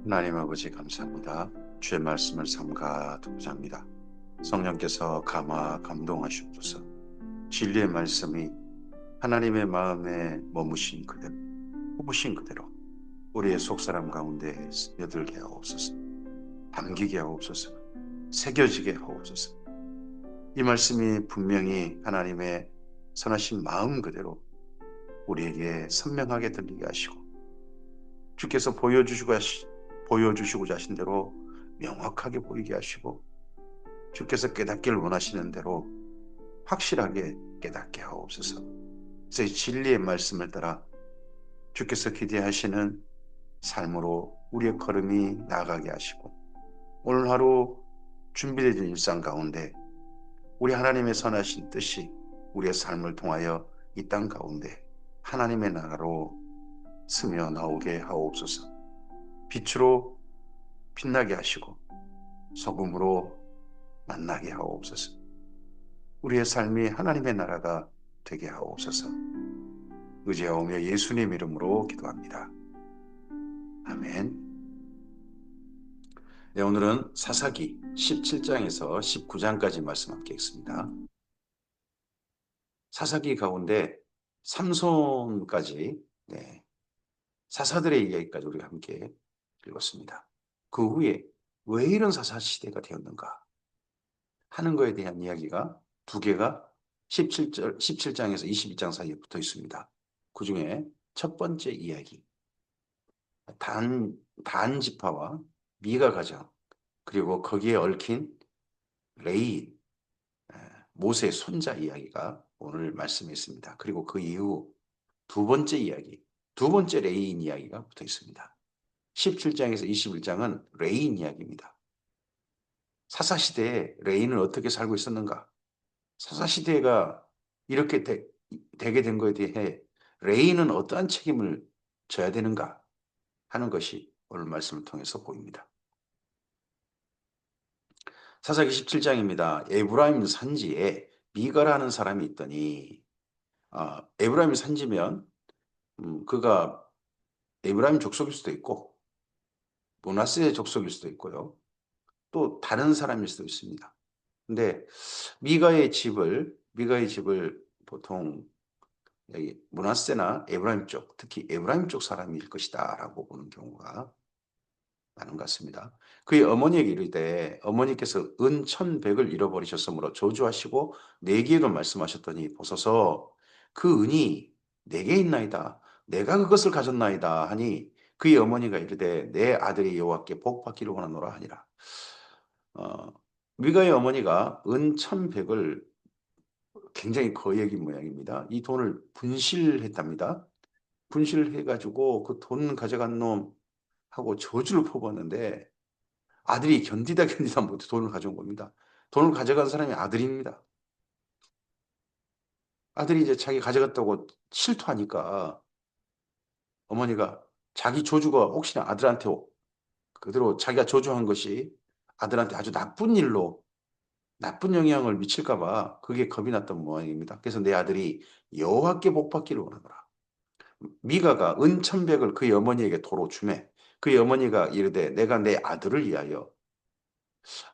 하나님 아버지 감사합니다. 주의 말씀을 삼가두고자 합니다. 성령께서 감동하시옵소서. 진리의 말씀이 하나님의 마음에 머무신 그대로, 뽑으신 그대로 우리의 속사람 가운데 스며들게 하옵소서. 담기게 하옵소서. 새겨지게 하옵소서. 이 말씀이 분명히 하나님의 선하신 마음 그대로 우리에게 선명하게 들리게 하시고 주께서 보여주시고자 하신 대로 명확하게 보이게 하시고 주께서 깨닫기를 원하시는 대로 확실하게 깨닫게 하옵소서. 그래서 이 진리의 말씀을 따라 주께서 기대하시는 삶으로 우리의 걸음이 나아가게 하시고 오늘 하루 준비되어진 일상 가운데 우리 하나님의 선하신 뜻이 우리의 삶을 통하여 이 땅 가운데 하나님의 나라로 스며 나오게 하옵소서. 빛으로 빛나게 하시고 소금으로 만나게 하옵소서. 우리의 삶이 하나님의 나라가 되게 하옵소서. 의지하오며 예수님 이름으로 기도합니다. 아멘. 네, 오늘은 사사기 17장에서 19장까지 말씀 함께 읽습니다. 사사기 가운데 삼손까지 사사들의 이야기까지 우리가 함께 읽었습니다. 그 후에 왜 이런 사사 시대가 되었는가 하는 것에 대한 이야기가 두 개가 17장에서 22장 사이에 붙어 있습니다. 그 중에 첫 번째 이야기, 단 지파와 미가 가정, 그리고 거기에 얽힌 레이, 모세 손자 이야기가 오늘 말씀에 있습니다. 그리고 그 이후 두 번째 이야기, 두 번째 레이인 이야기가 붙어 있습니다. 17장에서 21장은 레이인 이야기입니다. 사사시대에 레이는 어떻게 살고 있었는가? 사사시대가 이렇게 되게 된 것에 대해 레이는 어떠한 책임을 져야 되는가 하는 것이 오늘 말씀을 통해서 보입니다. 사사기 17장입니다. 에브라임 산지에 미가라는 사람이 있더니 에브라임 산지면 그가 에브라임 족속일 수도 있고 므낫세 족속일 수도 있고요. 또 다른 사람일 수도 있습니다. 근데 미가의 집을 보통 여기 므낫세나 에브라임 쪽, 특히 에브라임 쪽 사람일 것이다라고 보는 경우가 많은 것 같습니다. 그의 어머니에게 이르되 어머니께서 은 1,100을 잃어버리셨으므로 저주하시고 내게도 말씀하셨더니 보소서 그 은이 내게 있나이다. 내가 그것을 가졌나이다 하니 그의 어머니가 이르되 내 아들이 여호와께 복받기를 원하노라 하니라. 어, 미가의 어머니가 은 1,100을 굉장히 거액인 모양입니다. 이 돈을 분실했답니다. 분실해가지고 그 돈 가져간 놈하고 저주를 퍼붓는데 아들이 견디다 못해 돈을 가져온 겁니다. 돈을 가져간 사람이 아들입니다. 아들이 이제 자기 가져갔다고 실토하니까 어머니가 자기 저주가 혹시나 아들한테 그대로 자기가 저주한 것이 아들한테 아주 나쁜 영향을 미칠까 봐 그게 겁이 났던 모양입니다. 그래서 내 아들이 여호와께 복받기를 원하노라. 미가가 은 1,100을 그의 어머니에게 도로 주매 그의 어머니가 이르되 내가 내 아들을 위하여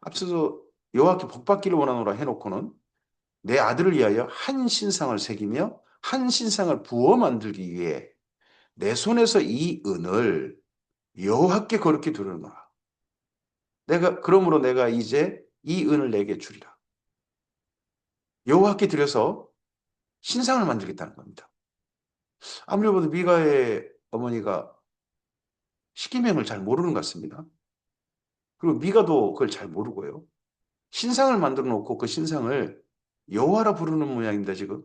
앞서서 여호와께 복받기를 원하노라 해놓고는 내 아들을 위하여 한 신상을 새기며 한 신상을 부어 만들기 위해 내 손에서 이 은을 여호와께 거룩히 드리노라. 그러므로 내가 이제 이 은을 내게 주리라. 여호와께 드려서 신상을 만들겠다는 겁니다. 아무리 봐도 미가의 어머니가 십계명을 잘 모르는 것 같습니다. 그리고 미가도 그걸 잘 모르고요. 신상을 만들어 놓고 그 신상을 여호와라 부르는 모양입니다, 지금.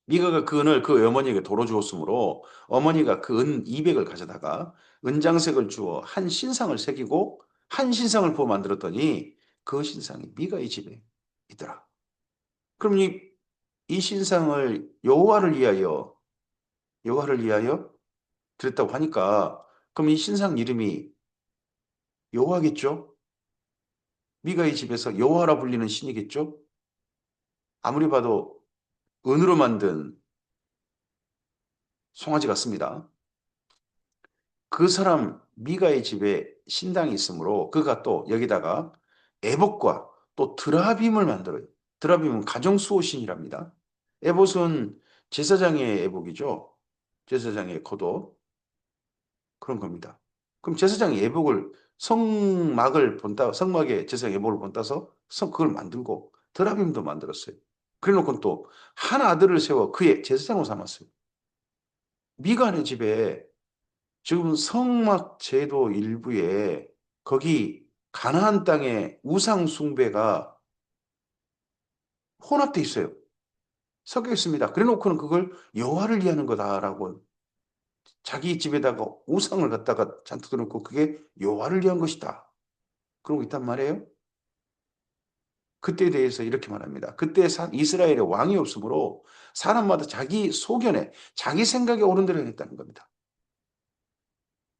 미가가 그 은을 그 어머니에게 도로 주었으므로 어머니가 그 은 200을 가져다가 은장색을 주어 한 신상을 새기고 한 신상을 부어 만들었더니 그 신상이 미가의 집에 있더라. 그럼 이 신상을 여호와를 위하여 드렸다고 하니까 그럼 이 신상 이름이 여호와겠죠? 미가의 집에서 여호와라 불리는 신이겠죠? 아무리 봐도 은으로 만든 송아지 같습니다. 그 사람 미가의 집에 신당이 있으므로 그가 또 여기다가 에봇과 또 드라빔을 만들어요. 드라빔은 가정수호신이랍니다. 에봇은 제사장의 에복이죠. 제사장의 겉옷 그런 겁니다. 그럼 제사장이 예복을 성막을 본따 성막에 제사장 예복을 본따서 성 그걸 만들고 드라빔도 만들었어요. 그래놓고 또 한 아들을 세워 그의 제사장으로 삼았어요. 미간의 집에 지금 성막 제도 일부에 거기 가나안 땅에 우상 숭배가 혼합돼 있어요. 섞여 있습니다. 그래놓고는 그걸 여호와를 위하는 거다라고 자기 집에다가 우상을 갖다가 잔뜩 넣고 그게 여호와를 위한 것이다. 그러고 있단 말이에요. 그때에 대해서 이렇게 말합니다. 그때 이스라엘에 왕이 없으므로 사람마다 자기 소견에 자기 생각에 옳은 대로 했다는 겁니다.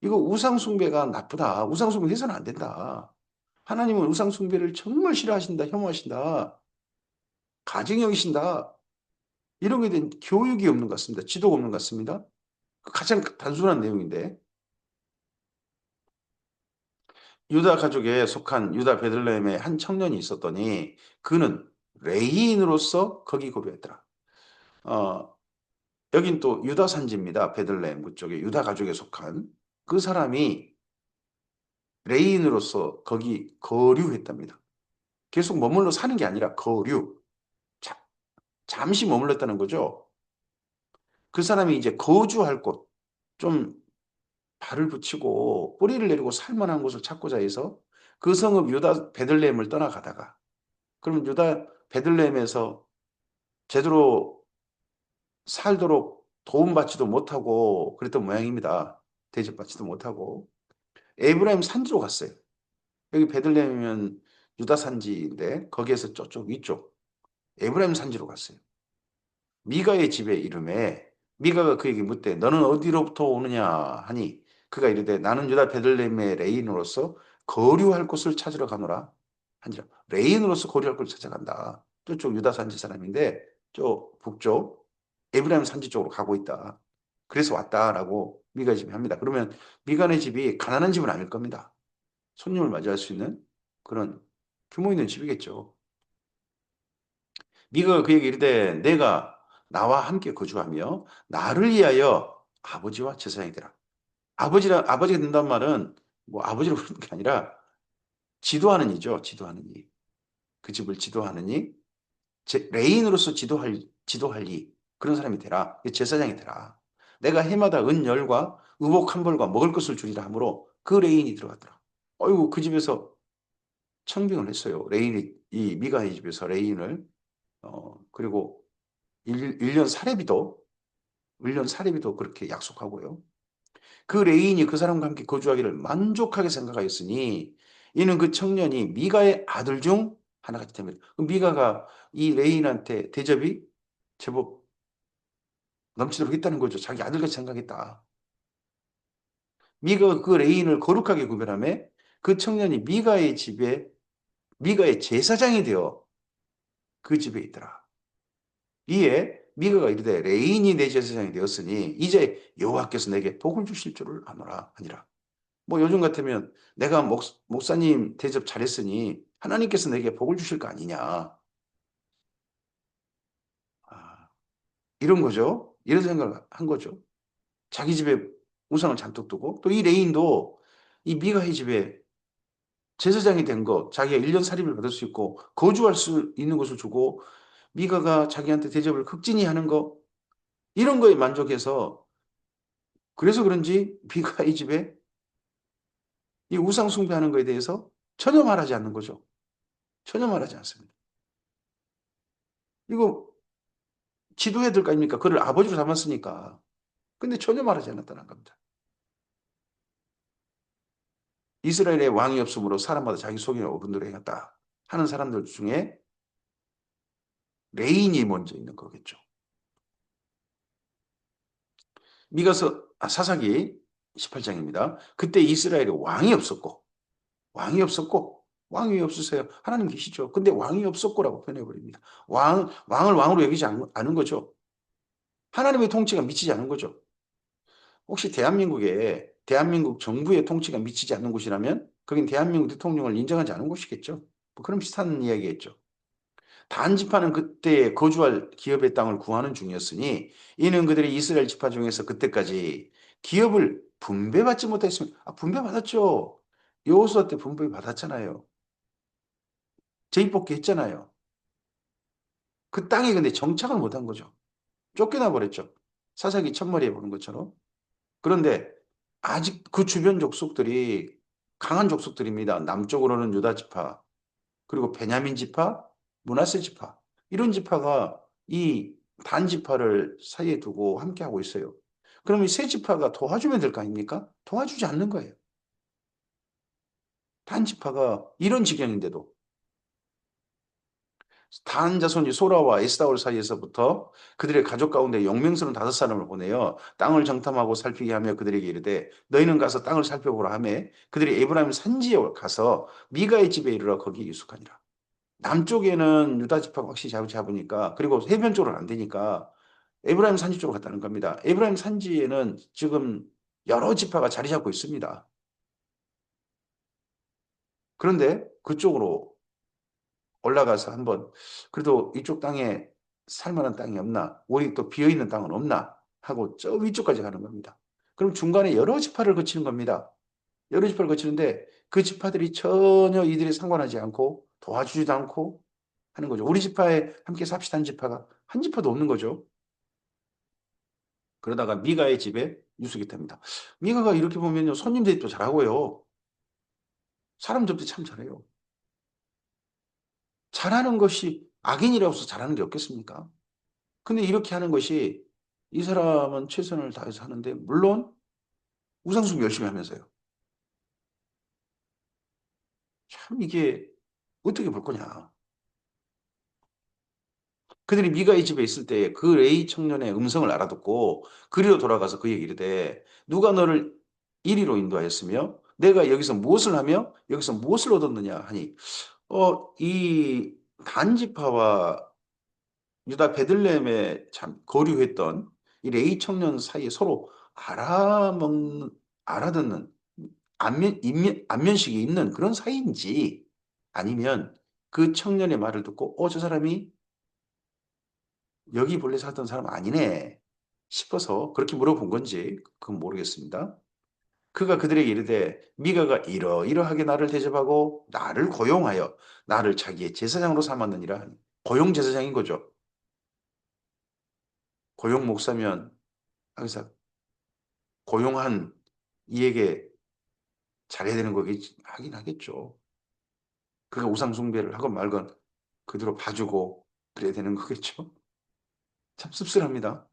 이거 우상숭배가 나쁘다. 우상숭배 해서는 안 된다. 하나님은 우상숭배를 정말 싫어하신다. 혐오하신다. 가증히 여기신다. 이런 거에 대한 교육이 없는 것 같습니다. 지도가 없는 것 같습니다. 가장 단순한 내용인데 유다 가족에 속한 유다 베들레헴에 한 청년이 있었더니 그는 레이인으로서 거기 거류했더라. 어, 여긴 또 유다 산지입니다. 베들레헴 그쪽에 유다 가족에 속한 그 사람이 레인으로서 거기 거류했답니다. 계속 머물러 사는 게 아니라 거류. 자, 잠시 머물렀다는 거죠. 그 사람이 이제 거주할 곳, 좀 발을 붙이고 뿌리를 내리고 살만한 곳을 찾고자 해서 그 성읍 유다 베들레헴을 떠나가다가 그러면 유다 베들레헴에서 제대로 살도록 도움받지도 못하고 그랬던 모양입니다. 대접받지도 못하고 에브라임 산지로 갔어요. 여기 베들레헴이면 유다 산지인데 거기에서 저쪽 위쪽 에브라임 산지로 갔어요. 미가의 집에 이름에 미가가 그에게 묻되 너는 어디로부터 오느냐 하니 그가 이르되 나는 유다 베들레헴의 레인으로서 거류할 곳을 찾으러 가노라 하니라. 레인으로서 거류할 곳을 찾아간다. 저쪽 유다 산지 사람인데 저 북쪽 에브라임 산지 쪽으로 가고 있다. 그래서 왔다라고 미가의 집이 합니다. 그러면 미가의 집이 가난한 집은 아닐 겁니다. 손님을 맞이할 수 있는 그런 규모 있는 집이겠죠. 미가가 그에게 이르되 내가 나와 함께 거주하며 나를 위하여 아버지와 제사장이 되라. 아버지가 된다는 말은 뭐 아버지로 부르는 게 아니라 지도하는 이죠. 지도하는 이. 그 집을 지도하는 이. 레인으로서 지도할 이. 그런 사람이 되라. 제사장이 되라. 내가 해마다 은열과 의복 한 벌과 먹을 것을 주리라 하므로 그 레인이 들어갔더라. 어이구 그 집에서 청빙을 했어요. 레인이 이 미가의 집에서 레인을 그리고 1년 사례비도 1년 사례비도 그렇게 약속하고요. 그 레인이 그 사람과 함께 거주하기를 만족하게 생각하였으니 이는 그 청년이 미가의 아들 중 하나같이 됩니다. 미가가 이 레인한테 대접이 제법 넘치도록 했다는 거죠. 자기 아들같이 생각했다. 미가가 그 레인을 거룩하게 구별하며 그 청년이 미가의 제사장이 되어 그 집에 있더라. 이에 미가가 이르되 레인이 내 제사장이 되었으니 이제 여호와께서 내게 복을 주실 줄을 아노라 하니라. 뭐 요즘 같으면 내가 목사님 대접 잘했으니 하나님께서 내게 복을 주실 거 아니냐. 아, 이런 거죠. 이런 생각을 한 거죠. 자기 집에 우상을 잔뜩 두고 또 이 레인도 이 미가의 집에 제사장이 된 거, 자기가 1년 살림을 받을 수 있고 거주할 수 있는 것을 주고 미가가 자기한테 대접을 극진히 하는 거 이런 거에 만족해서 그래서 그런지 미가의 집에 이 우상 숭배하는 거에 대해서 전혀 말하지 않는 거죠. 전혀 말하지 않습니다. 이거 지도해야 될 거 아닙니까? 그를 아버지로 삼았으니까. 근데 전혀 말하지 않았다는 겁니다. 이스라엘의 왕이 없으므로 사람마다 자기 속에 옳은 대로 행했다 하는 사람들 중에 레인이 먼저 있는 거겠죠. 사사기 18장입니다. 그때 이스라엘에 왕이 없으세요. 하나님 계시죠. 근데 왕이 없었고라고 표현해버립니다. 왕을 왕으로 여기지 않은 거죠. 하나님의 통치가 미치지 않은 거죠. 혹시 대한민국에 대한민국 정부의 통치가 미치지 않는 곳이라면 거긴 대한민국 대통령을 인정하지 않은 곳이겠죠. 뭐 그런 비슷한 이야기겠죠. 단지파는 그때 거주할 기업의 땅을 구하는 중이었으니 이는 그들이 이스라엘 지파 중에서 그때까지 기업을 분배받지 못했으면 분배받았죠. 여호수아 때 분배 받았잖아요. 재입복귀 했잖아요. 그 땅에 근데 정착을 못한 거죠. 쫓겨나 버렸죠. 사사기 첫머리에 보는 것처럼. 그런데 아직 그 주변 족속들이 강한 족속들입니다. 남쪽으로는 유다 지파, 그리고 베냐민 지파, 므낫세 지파. 이런 지파가 이 단 지파를 사이에 두고 함께 하고 있어요. 그럼 이 세 지파가 도와주면 될 거 아닙니까? 도와주지 않는 거예요. 단 지파가 이런 지경인데도 단 자손이 소라와 에스다올 사이에서부터 그들의 가족 가운데 용명스러운 5사람을 보내요. 땅을 정탐하고 살피게 하며 그들에게 이르되 너희는 가서 땅을 살펴보라 하며 그들이 에브라임 산지에 가서 미가의 집에 이르러 거기 유숙하니라. 남쪽에는 유다 지파가 확실히 잡으니까 그리고 해변 쪽으로는 안 되니까 에브라임 산지 쪽으로 갔다는 겁니다. 에브라임 산지에는 지금 여러 지파가 자리 잡고 있습니다. 그런데 그쪽으로 올라가서 한번 그래도 이쪽 땅에 살만한 땅이 없나? 우리 또 비어있는 땅은 없나? 하고 저 위쪽까지 가는 겁니다. 그럼 중간에 여러 지파를 거치는 겁니다. 여러 지파를 거치는데 그 지파들이 전혀 이들이 상관하지 않고 도와주지도 않고 하는 거죠. 우리 지파에 함께 삽시다 한 지파가 한 지파도 없는 거죠. 그러다가 미가의 집에 유숙이 됩니다. 미가가 이렇게 보면요. 손님 대접도 잘하고요. 사람 접대 참 잘해요. 잘하는 것이 악인이라고서 잘하는 게 없겠습니까? 근데 이렇게 하는 것이 이 사람은 최선을 다해서 하는데 물론 우상숭배 열심히 하면서요. 참 이게 어떻게 볼 거냐. 그들이 미가의 집에 있을 때 그 레이 청년의 음성을 알아듣고 그리로 돌아가서 그에게 이르되 누가 너를 이리로 인도하였으며 내가 여기서 무엇을 하며 여기서 무엇을 얻었느냐 하니 이 단지파와 유다 베들레헴에 참 거류했던 이 레이 청년 사이에 서로 알아먹는 알아듣는 안면식이 있는 그런 사이인지 아니면 그 청년의 말을 듣고 저 사람이 여기 본래 살던 사람 아니네 싶어서 그렇게 물어본 건지 그건 모르겠습니다. 그가 그들에게 이르되 미가가 이러이러하게 나를 대접하고 나를 고용하여 나를 자기의 제사장으로 삼았느니라 하니 고용 제사장인 거죠. 고용 목사면 항상 고용한 이에게 잘해야 되는 거겠지 하긴 하겠죠. 그가 우상 숭배를 하건 말건 그대로 봐주고 그래야 되는 거겠죠. 참 씁쓸합니다.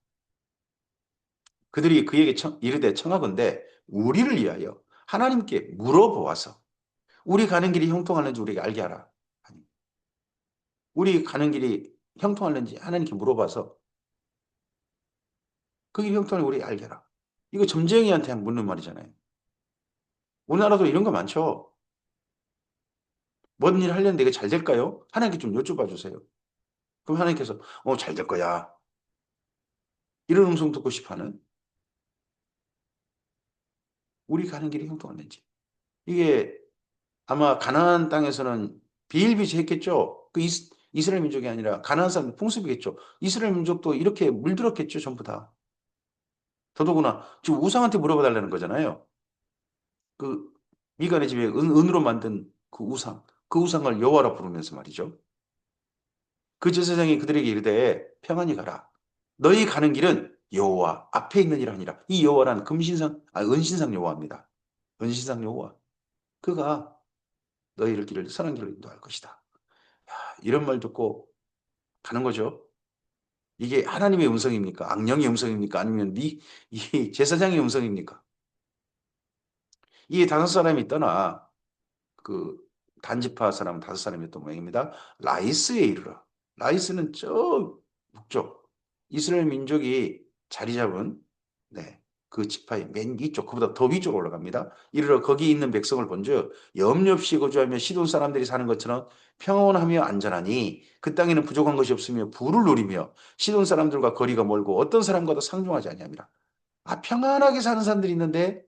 그들이 그에게 이르되 청하건대 우리를 위하여 하나님께 물어보아서 우리 가는 길이 형통하는지 우리에게 알게 하라. 아니, 우리 가는 길이 형통하는지 하나님께 물어봐서 그 길이 형통하는지 우리에게 알게 하라. 이거 점쟁이한테 묻는 말이잖아요. 우리나라도 이런 거 많죠. 뭔 일 하려는데 이게 잘 될까요? 하나님께 좀 여쭤봐 주세요. 그럼 하나님께서 잘 될 거야. 이런 음성 듣고 싶어하는 우리 가는 길이 형통하는지. 이게 아마 가나안 땅에서는 비일비재했겠죠. 그 이스라엘 민족이 아니라 가나안 사람 풍습이겠죠. 이스라엘 민족도 이렇게 물들었겠죠, 전부 다. 더더구나 지금 우상한테 물어봐 달라는 거잖아요. 그 미간의 집에 은으로 만든 그 우상을 여호와라 부르면서 말이죠. 그 제사장이 그들에게 이르되 평안히 가라. 너희 가는 길은 여호와 앞에 있는 일 아니라 이 여호와란 은신상 여호와입니다. 은신상 여호와. 그가 너희를 길을 선한 길로 인도할 것이다. 이런 말 듣고 가는 거죠. 이게 하나님의 음성입니까? 악령의 음성입니까? 아니면 이 제사장의 음성입니까? 이 5사람이 떠나 그 단지파 사람 5사람이었던 모양입니다. 라이스에 이르러. 라이스는 저 북쪽 이스라엘 민족이 자리 잡은 네, 그 지파의 맨 위쪽 그보다 더 위쪽으로 올라갑니다. 이르러 거기 있는 백성을 본즉 염려 없이 거주하며 시돈 사람들이 사는 것처럼 평온하며 안전하니 그 땅에는 부족한 것이 없으며 부를 누리며 시돈 사람들과 거리가 멀고 어떤 사람과도 상종하지 아니함이라. 평안하게 사는 사람들이 있는데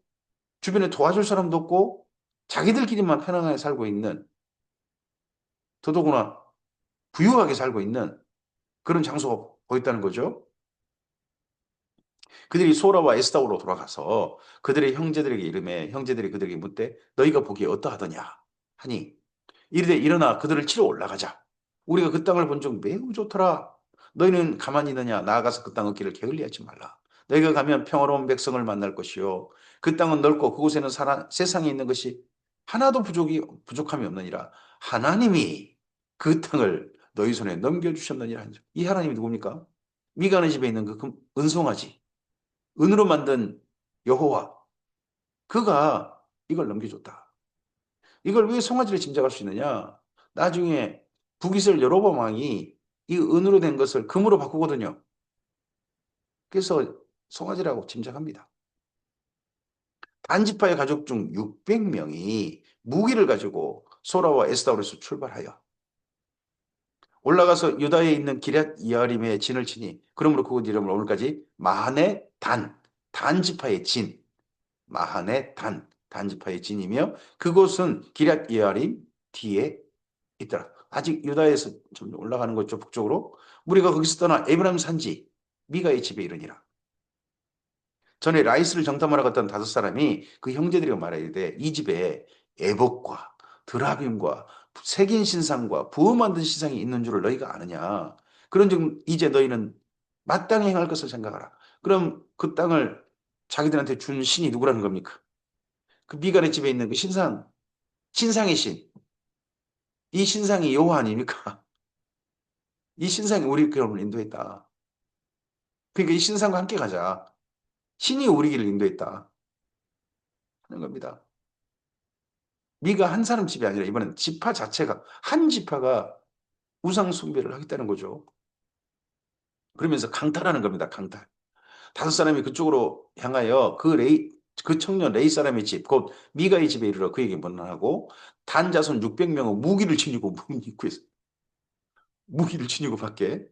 주변에 도와줄 사람도 없고 자기들끼리만 편안하게 살고 있는, 더더구나 부유하게 살고 있는 그런 장소가 보였다는 거죠. 그들이 소라와 에스다오로 돌아가서 그들의 형제들에게 이르매 형제들이 그들에게 묻되 너희가 보기에 어떠하더냐 하니 이르되 일어나 그들을 치러 올라가자. 우리가 그 땅을 본 적 매우 좋더라. 너희는 가만히 있느냐? 나아가서 그 땅 얻기를 게을리하지 말라. 너희가 가면 평화로운 백성을 만날 것이요. 그 땅은 넓고 그곳에는 세상에 있는 것이 하나도 부족함이 없느니라. 하나님이 그 땅을 너희 손에 넘겨주셨느니라. 이 하나님이 누굽니까? 미가의 집에 있는 그 은송아지, 은으로 만든 여호와, 그가 이걸 넘겨줬다. 이걸 왜 송아지를 짐작할 수 있느냐? 나중에 북이스라엘 여로보암 왕이 이 은으로 된 것을 금으로 바꾸거든요. 그래서 송아지라고 짐작합니다. 단지파의 가족 중 600명이 무기를 가지고 소라와 에스다올에서 출발하여 올라가서 유다에 있는 기럇 이아림에 진을 치니 그러므로 그곳 이름을 오늘까지 마하네 단지파의 진, 마하네 단지파의 진이며 그곳은 기럇 이아림 뒤에 있더라. 아직 유다에서 좀 올라가는 거죠, 북쪽으로. 우리가 거기서 떠나 에브라임 산지 미가의 집에 이르니라. 전에 라이스를 정탐하러 갔던 5사람이 그 형제들이가 말하되 이 집에 에복과 드라빔과 색인 신상과 부어 만든 신상이 있는 줄을 너희가 아느냐. 그런즉 이제 너희는 마땅히 행할 것을 생각하라. 그럼 그 땅을 자기들한테 준 신이 누구라는 겁니까? 그 미간의 집에 있는 그 신상의 신. 이 신상이 여호와 아닙니까? 이 신상이 우리 길을 인도했다. 그러니까 이 신상과 함께 가자. 신이 우리 길을 인도했다 하는 겁니다. 미가 한 사람 집이 아니라 이번엔 지파 자체가, 한 지파가 우상 숭배를 하겠다는 거죠. 그러면서 강탈하는 겁니다. 강탈. 5사람이 그쪽으로 향하여 그 청년 레이 사람의 집, 곧 미가의 집에 이르러 그에게 문안하고 단 자손 600명은 무기를 지니고 문 입구에서 무기를 지니고 밖에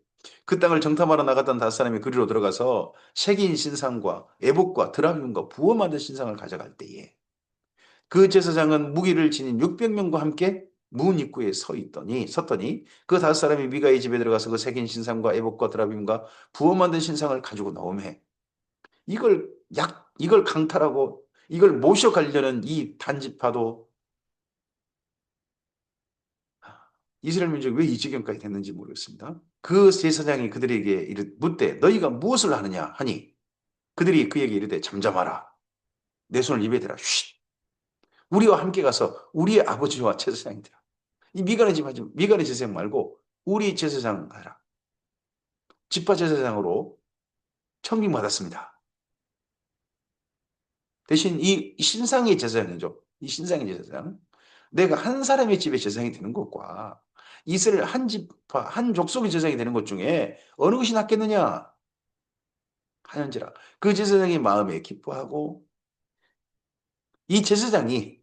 그 땅을 정탐하러 나갔던 5사람이 그리로 들어가서 색인 신상과 애복과 드라뷴과 부어 만든 신상을 가져갈 때에 그 제사장은 무기를 지닌 600명과 함께 문 입구에 섰더니 그 5사람이 미가의 집에 들어가서 그 색인 신상과 애복과 드라빔과 부어 만든 신상을 가지고 나오매 이걸 강탈하고 이걸 모셔가려는 이 단지파도 이스라엘 민족이 왜 이 지경까지 됐는지 모르겠습니다. 그 제사장이 그들에게 묻되 너희가 무엇을 하느냐 하니 그들이 그에게 이르되 잠잠하라. 내 손을 입에 대라. 쉿. 우리와 함께 가서 우리의 아버지와 제사장이더라. 이 미간의 집 하지 미간의 제사장 말고 우리 제사장 하라. 집파 제사장으로 청빙받았습니다. 대신 이 신상의 제사장이죠. 이 신상의 제사장. 내가 한 사람의 집의 제사장이 되는 것과 이스라엘 한 집파, 한 족속의 제사장이 되는 것 중에 어느 것이 낫겠느냐 하는지라. 그 제사장이 마음에 기뻐하고 이 제사장이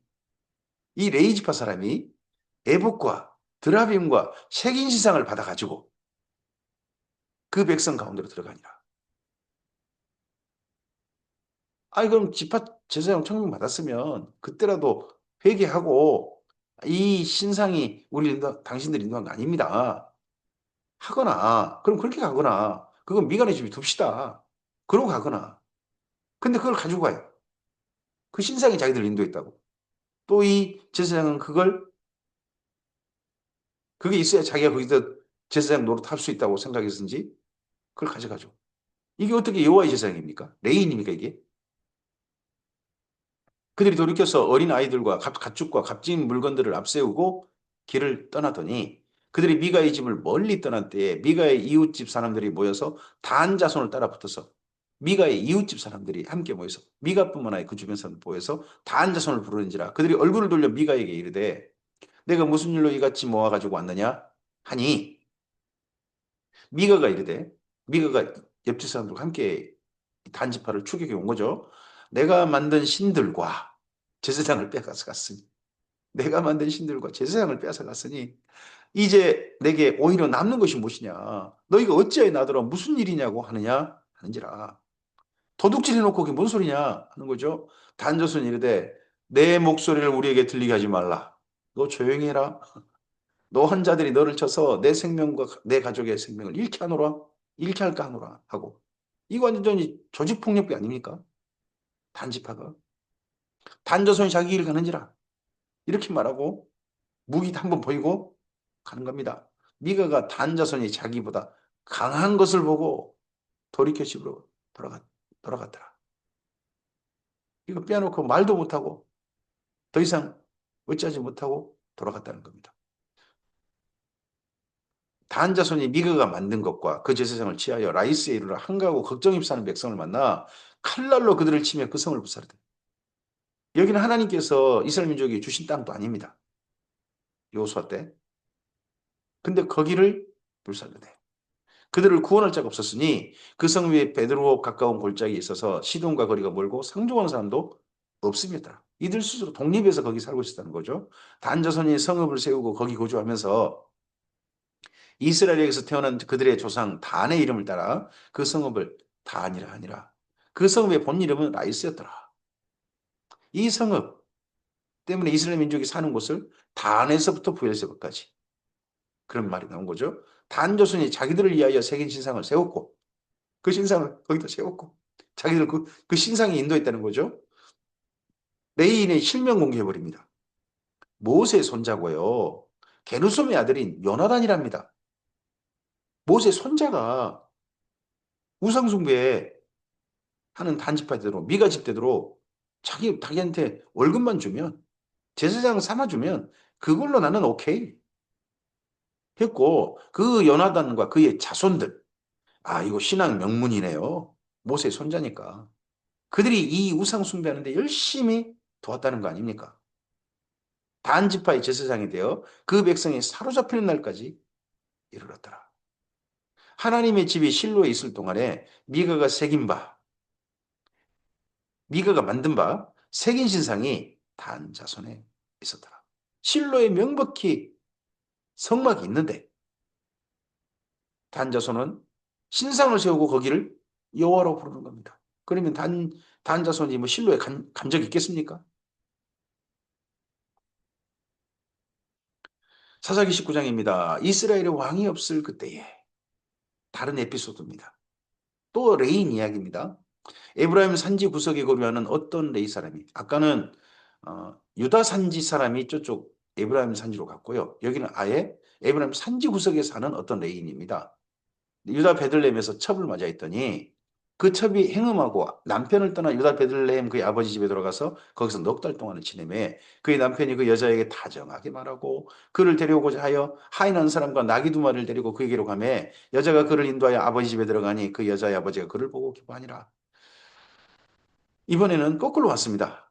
이 레이 지파 사람이 에복과 드라빔과 색인 시상을 받아가지고 그 백성 가운데로 들어가니라. 아니 그럼 집합 제사장 청명 받았으면 그때라도 회개하고 이 신상이 당신들 인도한 거 아닙니다. 하거나 그럼 그렇게 가거나 그건 미간의 집에 둡시다. 그러고 가거나. 근데 그걸 가지고 가요. 그 신상이 자기들 인도했다고. 또 이 제사장은 그게 있어야 자기가 거기서 제사장 노릇할 수 있다고 생각했는지 그걸 가져가죠. 이게 어떻게 여호와의 제사장입니까? 레인입니까 이게? 그들이 돌이켜서 어린 아이들과 가축과 값진 물건들을 앞세우고 길을 떠나더니 그들이 미가의 집을 멀리 떠난 때에 미가의 이웃집 사람들이 모여서 단 자손을 따라 붙어서 미가의 이웃집 사람들이 함께 모여서 미가뿐만 아니라 그 주변 사람들 모여서 단 자손을 부르는지라 그들이 얼굴을 돌려 미가에게 이르되 내가 무슨 일로 이같이 모아가지고 왔느냐 하니 미가가 이르되 미가가 옆집 사람들과 함께 단지파를 추격해 온 거죠. 내가 만든 신들과 제사장을 빼앗아 갔으니 내가 만든 신들과 제사장을 빼앗아 갔으니 이제 내게 오히려 남는 것이 무엇이냐 너희가 어찌하여 나더러 무슨 일이냐고 하느냐 하는지라. 도둑질 해놓고 그게 뭔 소리냐 하는 거죠. 단조선이 이르되 내 목소리를 우리에게 들리게 하지 말라. 너 조용히 해라. 너 환자들이 너를 쳐서 내 생명과 내 가족의 생명을 잃게 하노라. 잃게 할까 하노라 하고. 이거 완전히 조직폭력배 아닙니까? 단지파가. 단조선이 자기 길 가는지라. 이렇게 말하고 무기 한 번 보이고 가는 겁니다. 미가가 단자손이 자기보다 강한 것을 보고 돌이켜 집으로 돌아갔더라. 이거 빼놓고 말도 못하고 더 이상 어찌하지 못하고 돌아갔다는 겁니다. 단자손이 미가가 만든 것과 그 제사장을 취하여 라이스에 이르러 한가하고 걱정이 사는 백성을 만나 칼날로 그들을 치며 그 성을 불사르되. 여기는 하나님께서 이스라엘 민족이 주신 땅도 아닙니다. 여호수아 때. 근데 거기를 불살르되. 그들을 구원할 자가 없었으니 그 성 위에 베드로 가까운 골짜기에 있어서 시돈과 거리가 멀고 상종하는 사람도 없음이었더라. 이들 스스로 독립해서 거기 살고 있었다는 거죠. 단자손이 성읍을 세우고 거기 거주하면서 이스라엘에게서 태어난 그들의 조상 단의 이름을 따라 그 성읍을 단이라 하니라. 그 성읍의 본 이름은 라이스였더라. 이 성읍 때문에 이스라엘 민족이 사는 곳을 단에서부터 부엘세바까지 그런 말이 나온 거죠. 단 조선이 자기들을 위하여 새긴 신상을 세웠고 그 신상을 거기다 세웠고 자기들 그 신상이 인도했다는 거죠. 레인의 실명 공개해버립니다. 모세 손자고요. 게르솜의 아들인 요나단이랍니다. 모세 손자가 우상숭배 하는 단지파대로 미가 집대로 자기한테 월급만 주면 제사장 삼아주면 그걸로 나는 오케이 했고 그 요나단과 그의 자손들 이거 신앙 명문이네요. 모세 손자니까. 그들이 이 우상 숭배하는데 열심히 도왔다는 거 아닙니까? 단지파의 제사장이 되어 그 백성이 사로잡히는 날까지 이르렀더라. 하나님의 집이 실로에 있을 동안에 미가가 만든 바 새긴 신상이 단 자손에 있었더라. 실로에 명백히 성막이 있는데 단 자손은 신상을 세우고 거기를 여호와라고 부르는 겁니다. 그러면 단 자손이 뭐 실로에 간 적이 있겠습니까? 사사기 19장입니다. 이스라엘의 왕이 없을 그때에 다른 에피소드입니다. 또 레인 이야기입니다. 에브라임 산지 구석에 거주하는 어떤 레이 사람이 아까는 유다 산지 사람이 저쪽 에브라임 산지로 갔고요. 여기는 아예 에브라임 산지 구석에 사는 어떤 레인입니다. 유다 베들레헴에서 첩을 맞아 있더니 그 첩이 행음하고 남편을 떠나 유다 베들레헴 그의 아버지 집에 들어가서 거기서 넉 달 동안을 지내매 그의 남편이 그 여자에게 다정하게 말하고 그를 데려오고자 하여 하인한 사람과 나귀 두 마리를 데리고 그에게로 가매 여자가 그를 인도하여 아버지 집에 들어가니 그 여자의 아버지가 그를 보고 기뻐하니라. 이번에는 거꾸로 왔습니다.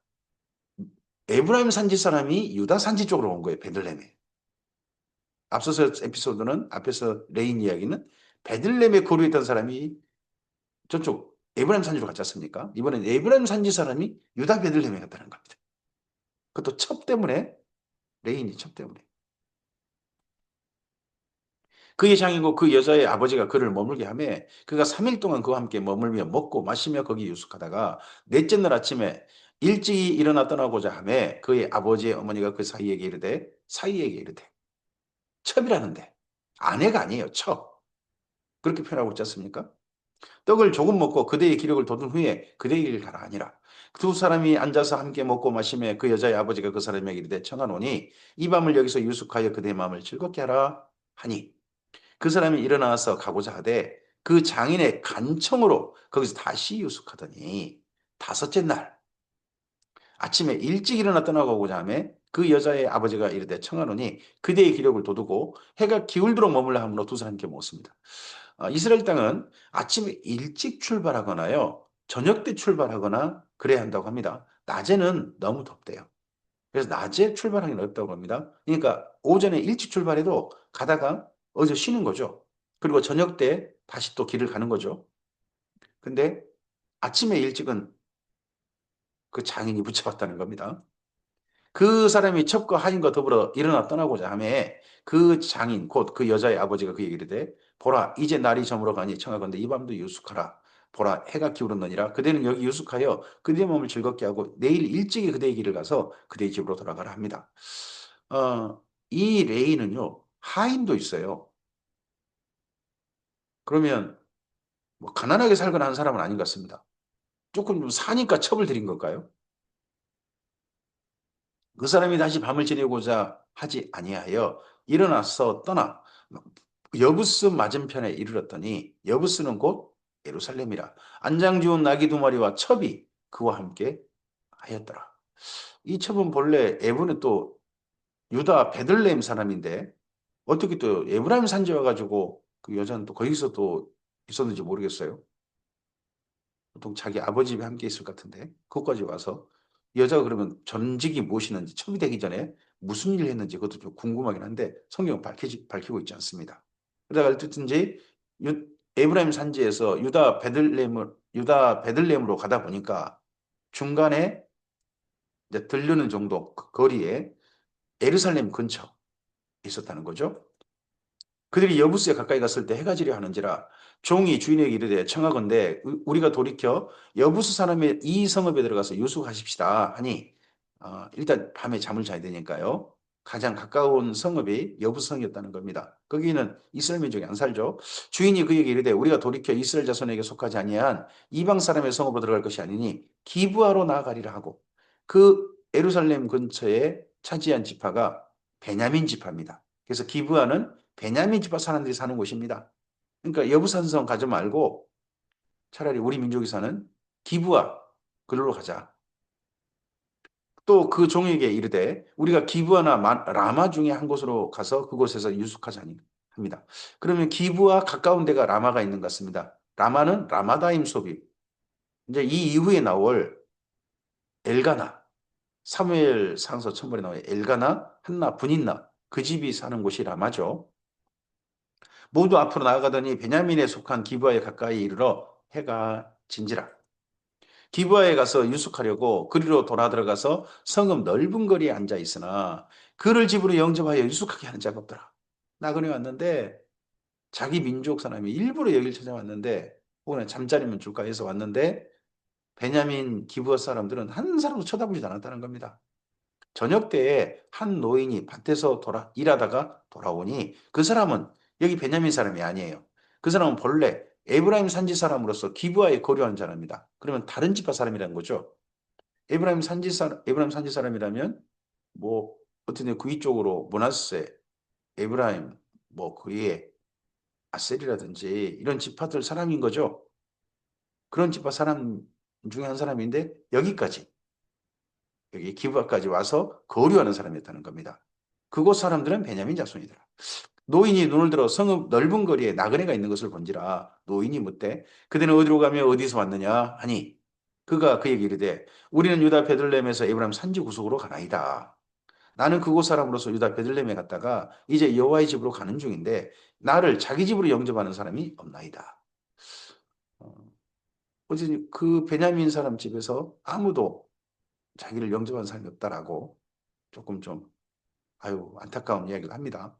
에브라임 산지 사람이 유다 산지 쪽으로 온 거예요. 베들레헴에. 앞서서 에피소드는 앞에서 레인 이야기는 베들레헴에 거류했던 사람이 저쪽 에브라임 산지로 갔지 않습니까? 이번엔 에브라임 산지 사람이 유다 베들레헴에 갔다는 겁니다. 그것도 첩 때문에 레인이 첩 때문에. 그의 장이고 그 여자의 아버지가 그를 머물게 하며 그가 3일 동안 그와 함께 머물며 먹고 마시며 거기 유숙하다가 넷째 날 아침에 일찍이 일어나 떠나고자 하며 그의 아버지의 어머니가 그 사이에게 이르되 첩이라는데 아내가 아니에요. 첩. 그렇게 표현하고 있지 않습니까? 떡을 조금 먹고 그대의 기력을 돋운 후에 그대의 길을 가라 하니라. 두 사람이 앉아서 함께 먹고 마시며 그 여자의 아버지가 그 사람에게 이르되 청하노니 이 밤을 여기서 유숙하여 그대의 마음을 즐겁게 하라 하니 그 사람이 일어나서 가고자 하되 그 장인의 간청으로 거기서 다시 유숙하더니 다섯째 날 아침에 일찍 일어나 떠나가고자 하며 그 여자의 아버지가 이르되 청하노니 그대의 기력을 돋우고 해가 기울도록 머물라 함으로 두 사람께 모습니다. 이스라엘 땅은 아침에 일찍 출발하거나요, 저녁 때 출발하거나 그래야 한다고 합니다. 낮에는 너무 덥대요. 그래서 낮에 출발하기는 어렵다고 합니다. 그러니까 오전에 일찍 출발해도 가다가 어디서 쉬는 거죠. 그리고 저녁 때 다시 또 길을 가는 거죠. 근데 아침에 일찍은 그 장인이 붙여봤다는 겁니다. 그 사람이 첩과 하인과 더불어 일어나 떠나고자 하며 그 장인 곧 그 여자의 아버지가 그에게 이르되 보라 이제 날이 저물어 가니 청하건대 이 밤도 유숙하라. 보라 해가 기울었느니라. 그대는 여기 유숙하여 그대의 몸을 즐겁게 하고 내일 일찍이 그대의 길을 가서 그대의 집으로 돌아가라 합니다. 이 레이는요, 하인도 있어요. 그러면 뭐 가난하게 살거나 한 사람은 아닌 것 같습니다. 조금 좀 사니까 첩을 들인 걸까요? 그 사람이 다시 밤을 지내고자 하지 아니하여 일어나서 떠나 여부스 맞은편에 이르렀더니 여부스는 곧 예루살렘이라. 안장 지운 나귀 두 마리와 첩이 그와 함께 하였더라. 이 첩은 본래 에브는 또 유다 베들레헴 사람인데 어떻게 또 에브라임 산지 와가지고 그 여자는 또 거기서 또 있었는지 모르겠어요. 보통 자기 아버지 집에 함께 있을 것 같은데 그것까지 와서 여자가 그러면 전직이 무엇이는지 첩이 되기 전에 무슨 일을 했는지 그것도 좀 궁금하긴 한데 성경은 밝히고 있지 않습니다. 그러다가 어쨌든지 에브라임 산지에서 유다 베들레헴으로 가다 보니까 중간에 이제 들르는 정도 그 거리에 예루살렘 근처 있었다는 거죠. 그들이 여부스에 가까이 갔을 때 해가 지려 하는지라 종이 주인에게 이르되 청하건대 우리가 돌이켜 여부스 사람의 이 성읍에 들어가서 유숙하십시다 하니 일단 밤에 잠을 자야 되니까요. 가장 가까운 성읍이 여부성이었다는 겁니다. 거기는 이스라엘 민족이 안 살죠. 주인이 그에게 이르되 우리가 돌이켜 이스라엘 자손에게 속하지 아니한 이방 사람의 성읍으로 들어갈 것이 아니니 기브아로 나아가리라 하고 그 예루살렘 근처에 차지한 지파가 베냐민 지파입니다. 그래서 기브아는 베냐민 지파 사람들이 사는 곳입니다. 그러니까 여부산성 가지 말고 차라리 우리 민족이 사는 기브아 그리로 가자. 또 그 종에게 이르되 우리가 기브아나 라마 중에 한 곳으로 가서 그곳에서 유숙하자니 합니다. 그러면 기브아 가까운 데가 라마가 있는 것 같습니다. 라마는 라마다임 소비. 이제 이 이후에 나올 엘가나 사무엘 상서 천벌에 나올 엘가나 한나 분인나 그 집이 사는 곳이 라마죠. 모두 앞으로 나아가더니 베냐민에 속한 기브아에 가까이 이르러 해가 진지라. 기브아에 가서 유숙하려고 그리로 돌아 들어가서 성읍 넓은 거리에 앉아 있으나 그를 집으로 영접하여 유숙하게 하는 자가 없더라. 나그네 왔는데 자기 민족 사람이 일부러 여기를 찾아왔는데 혹은 잠자리면 줄까 해서 왔는데 베냐민 기브아 사람들은 한 사람도 쳐다보지도 않았다는 겁니다. 저녁 때에 한 노인이 밭에서 일하다가 돌아오니 그 사람은 여기 베냐민 사람이 아니에요. 그 사람은 본래 에브라임 산지 사람으로서 기브아에 거류한 사람입니다. 그러면 다른 지파 사람이라는 거죠. 에브라임 산지 사람이라면 뭐 어떻게 그 위쪽으로 므낫세, 에브라임 뭐 그의 아셀이라든지 이런 지파들 사람인 거죠. 그런 지파 사람 중에 한 사람인데 여기 기브아까지 와서 거류하는 사람이었다는 겁니다. 그곳 사람들은 베냐민 자손이더라. 노인이 눈을 들어 성읍 넓은 거리에 나그네가 있는 것을 본지라 노인이 묻되 그대는 어디로 가며 어디서 왔느냐 하니 그가 그에게 이르되 우리는 유다 베들레헴에서 에브라임 산지 구석으로 가나이다. 나는 그곳 사람으로서 유다 베들레헴에 갔다가 이제 여호와의 집으로 가는 중인데 나를 자기 집으로 영접하는 사람이 없나이다. 어쨌든 그 베냐민 사람 집에서 아무도 자기를 영접하는 사람이 없다라고 조금 좀 아유 안타까운 이야기를 합니다.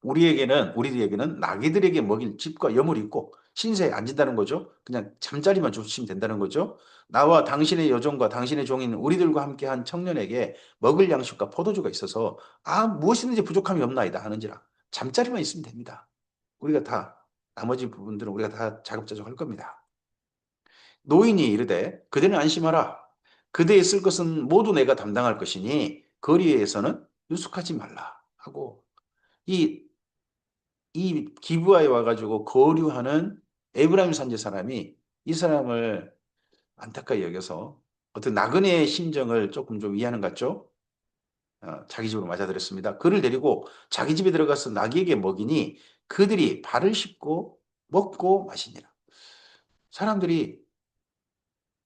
우리에게는 나귀들에게 먹일 집과 여물이 있고 신세에 앉은다는 거죠. 그냥 잠자리만 주시면 된다는 거죠. 나와 당신의 여종과 당신의 종인 우리들과 함께한 청년에게 먹을 양식과 포도주가 있어서 무엇이든지 부족함이 없나이다 하는지라 잠자리만 있으면 됩니다. 우리가 다 나머지 부분들은 우리가 다 자급자족할 겁니다. 노인이 이르되 그대는 안심하라. 그대의 쓸 것은 모두 내가 담당할 것이니 거리에서는 유숙하지 말라 하고 이 기브아에 와가지고 거류하는 에브라임 산지 사람이 이 사람을 안타까이 여겨서 어떤 나그네의 심정을 조금 좀 이해하는 것 같죠? 자기 집으로 맞아들였습니다. 그를 데리고 자기 집에 들어가서 나귀에게 먹이니 그들이 발을 씻고 먹고 마시니라. 사람들이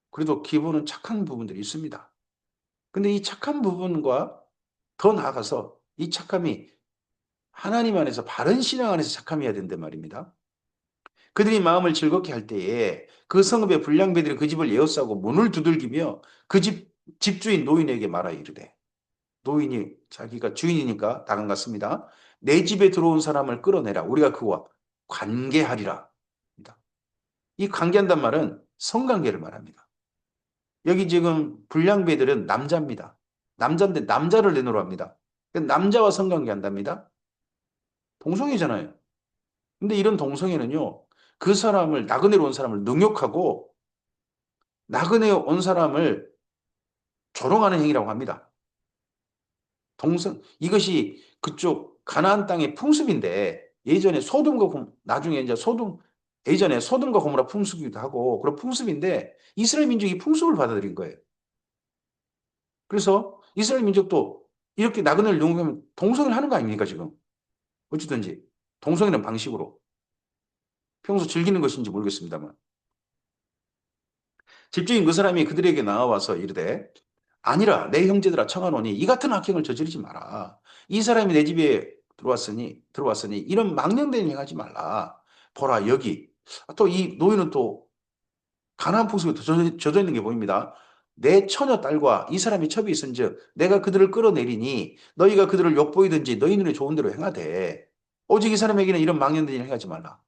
그래도 기본은 착한 부분들이 있습니다. 근데 이 착한 부분과 더 나아가서 이 착함이 하나님 안에서 바른 신앙 안에서 착함이어야 된단 말입니다. 그들이 마음을 즐겁게 할 때에 그 성읍의 불량배들이 그 집을 에워싸고 문을 두들기며 그 집주인 노인에게 말하 이르되 노인이 자기가 주인이니까 다간 같습니다. 내 집에 들어온 사람을 끌어내라. 우리가 그와 관계하리라. 이 관계한단 말은 성관계를 말합니다. 여기 지금 불량배들은 남자입니다. 남자인데 남자를 내놓으라 합니다. 남자와 성관계 한답니다. 동성애잖아요. 근데 이런 동성애는요, 그 사람을, 나그네로 온 사람을 능욕하고, 나그네 온 사람을 조롱하는 행위라고 합니다. 이것이 그쪽 가나안 땅의 풍습인데, 나중에 이제 예전에 소돔과 고모라 풍습이기도 하고, 그런 풍습인데, 이스라엘 민족이 풍습을 받아들인 거예요. 그래서 이스라엘 민족도 이렇게 나그네를 능욕하면 동성애를 하는 거 아닙니까, 지금? 어찌든지. 동성애는 방식으로. 평소 즐기는 것인지 모르겠습니다만. 집주인 그 사람이 그들에게 나와서 이르되 아니라 내 형제들아 청하노니 이 같은 악행을 저지르지 마라. 이 사람이 내 집에 들어왔으니 이런 망령된 행하지 말라. 보라 여기 또 이 노인은 또 가나안 풍속에 젖어 있는 게 보입니다. 내 처녀 딸과 이 사람이 첩이 있은즉 내가 그들을 끌어내리니 너희가 그들을 욕보이든지 너희 눈에 좋은 대로 행하되 오직 이 사람에게는 이런 망령된 일을 행하지 말라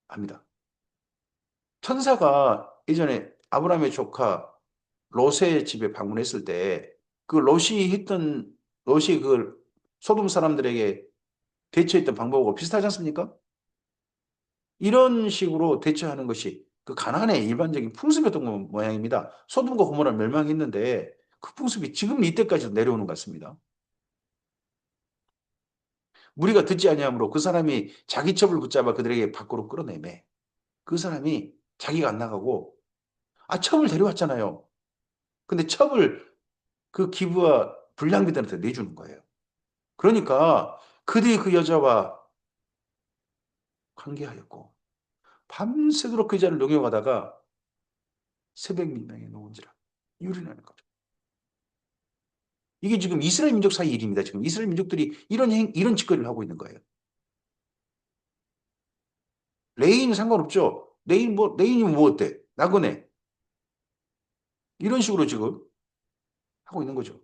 합니다. 천사가 예전에 아브라함의 조카 롯의 집에 방문했을 때 그 롯이 그 소돔 사람들에게 대처했던 방법하고 비슷하지 않습니까? 이런 식으로 대처하는 것이 그 가나안의 일반적인 풍습이었던 모양입니다. 소돔과 고모라 멸망했는데 그 풍습이 지금 이때까지도 내려오는 것 같습니다. 무리가 듣지 아니하므로 그 사람이 자기 첩을 붙잡아 그들에게 밖으로 끌어내매 그 사람이 자기가 안 나가고 첩을 데려왔잖아요. 근데 첩을 그 기부와 불량배들한테 내주는 거예요. 그러니까 그들이 그 여자와 관계하였고 밤새도록 그 여자를 농여가다가 새벽 민명에 놓은지라 유린하는 거죠. 이게 지금 이스라엘 민족 사이 일입니다. 지금 이스라엘 민족들이 이런 짓거리를 하고 있는 거예요. 레인은 상관없죠. 레인이 뭐 어때? 나그네. 이런 식으로 지금 하고 있는 거죠.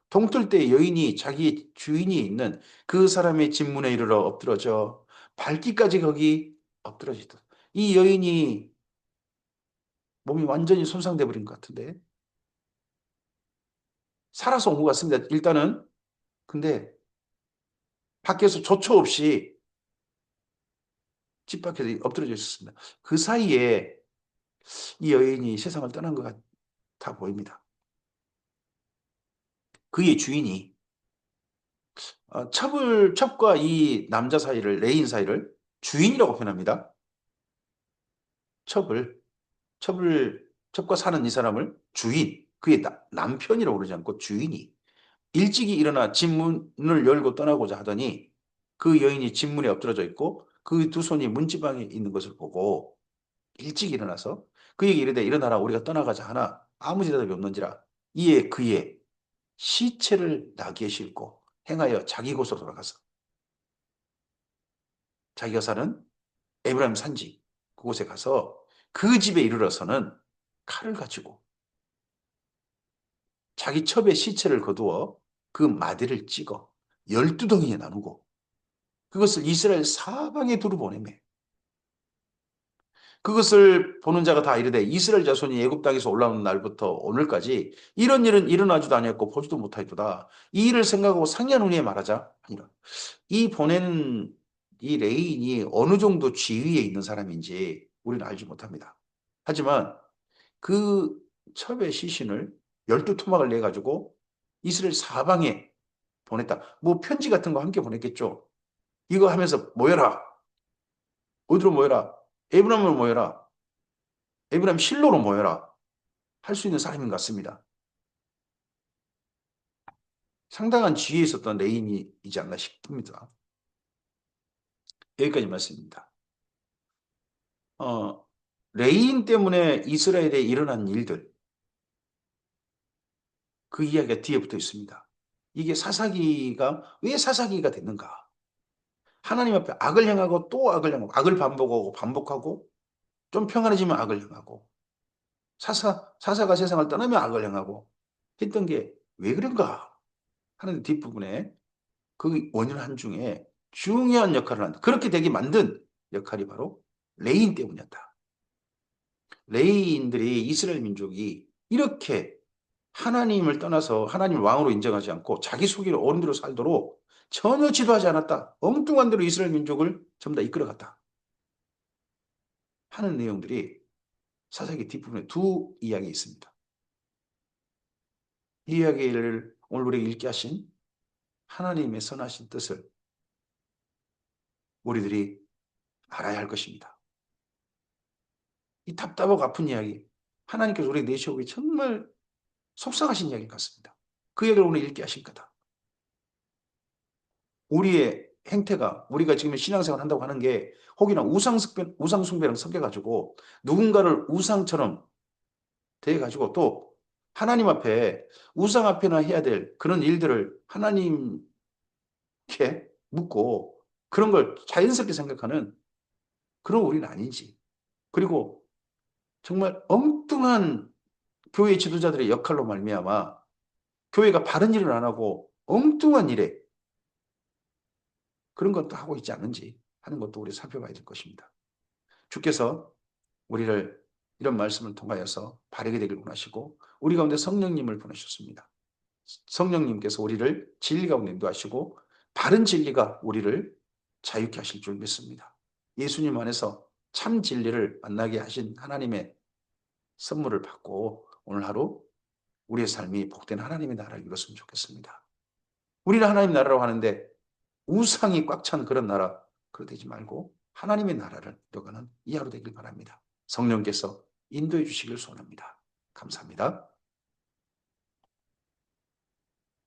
동틀 때 여인이 자기 주인이 있는 그 사람의 집문에 이르러 엎드러져 발기까지 거기 엎드러져 있다. 이 여인이 몸이 완전히 손상돼 버린 것 같은데 살아서 온 것 같습니다. 일단은 근데 밖에서 조처 없이 집 밖에 엎드려져 있었습니다. 그 사이에 이 여인이 세상을 떠난 것 같아 보입니다. 그의 주인이 첩과 이 남자 사이를 레인 사이를 주인이라고 표현합니다. 첩을 첩과 사는 이 사람을 주인 그의 남편이라고 그러지 않고 주인이 일찍이 일어나 집문을 열고 떠나고자 하더니 그 여인이 집문에 엎드러져 있고 그 두 손이 문지방에 있는 것을 보고 일찍 일어나서 그에게 이르되 일어나라 우리가 떠나가자 하나 아무 대답이 없는지라 이에 그의 시체를 나귀에 싣고 행하여 자기 곳으로 돌아가서 자기가 사는 에브라임 산지 그곳에 가서 그 집에 이르러서는 칼을 가지고 자기 첩의 시체를 거두어 그 마디를 찍어 12덩이에 나누고 그것을 이스라엘 사방에 두루 보내매 그것을 보는 자가 다 이르되 이스라엘 자손이 애굽 땅에서 올라오는 날부터 오늘까지 이런 일은 일어나지도 아니었고 보지도 못하였도다. 이 일을 생각하고 상냥한 후에 말하자 아니라 이 보내는 이 레인이 어느 정도 지위에 있는 사람인지 우리는 알지 못합니다. 하지만 그 첩의 시신을 12토막을 내 가지고 이스라엘 사방에 보냈다. 뭐 편지 같은 거 함께 보냈겠죠. 이거 하면서 모여라. 어디로 모여라. 에브라임으로 모여라. 에브라임 실로로 모여라. 할 수 있는 사람인 것 같습니다. 상당한 지위에 있었던 레인이지 않나 싶습니다. 여기까지 말씀입니다. 어, 레인 때문에 이스라엘에 일어난 일들, 그 이야기가 뒤에 붙어 있습니다. 이게 왜 사사기가 됐는가? 하나님 앞에 악을 행하고 또 악을 행하고, 악을 반복하고 반복하고, 좀 평안해지면 악을 행하고, 사사가 세상을 떠나면 악을 행하고, 했던 게 왜 그런가? 하는 뒷부분에 그 원인 한 중에 중요한 역할을 한다. 그렇게 되게 만든 역할이 바로 레인 때문이었다. 레위인들이 이스라엘 민족이 이렇게 하나님을 떠나서 하나님을 왕으로 인정하지 않고 자기 속이로 어른대로 살도록 전혀 지도하지 않았다. 엉뚱한 대로 이스라엘 민족을 전부 다 이끌어갔다. 하는 내용들이 사사기 뒷부분에 두 이야기 있습니다. 이 이야기를 오늘 우리에게 읽게 하신 하나님의 선하신 뜻을 우리들이 알아야 할 것입니다. 이 답답하고 아픈 이야기, 하나님께서 우리에게 내시오기 정말 속상하신 이야기 같습니다. 그 이야기를 오늘 읽게 하신 거다. 우리의 행태가 우리가 지금 신앙생활 한다고 하는 게 혹이나 우상숭배랑 섞여가지고 누군가를 우상처럼 대해가지고 또 하나님 앞에 우상 앞에나 해야 될 그런 일들을 하나님께 묻고 그런 걸 자연스럽게 생각하는 그런 우리는 아닌지, 그리고 정말 엉뚱한 교회 지도자들의 역할로 말미암아 교회가 바른 일을 안 하고 엉뚱한 일에 그런 것도 하고 있지 않은지 하는 것도 우리 살펴봐야 될 것입니다. 주께서 우리를 이런 말씀을 통하여서 바르게 되길 원하시고 우리 가운데 성령님을 보내셨습니다. 성령님께서 우리를 진리 가운데 인도하시고 바른 진리가 우리를 자유케 하실 줄 믿습니다. 예수님 안에서 참 진리를 만나게 하신 하나님의 선물을 받고 오늘 하루 우리의 삶이 복된 하나님의 나라를 이뤘으면 좋겠습니다. 우리는 하나님 나라라고 하는데 우상이 꽉 찬 그런 나라, 그러 되지 말고 하나님의 나라를 이뤄가는 이 하루 되길 바랍니다. 성령께서 인도해 주시길 소원합니다. 감사합니다.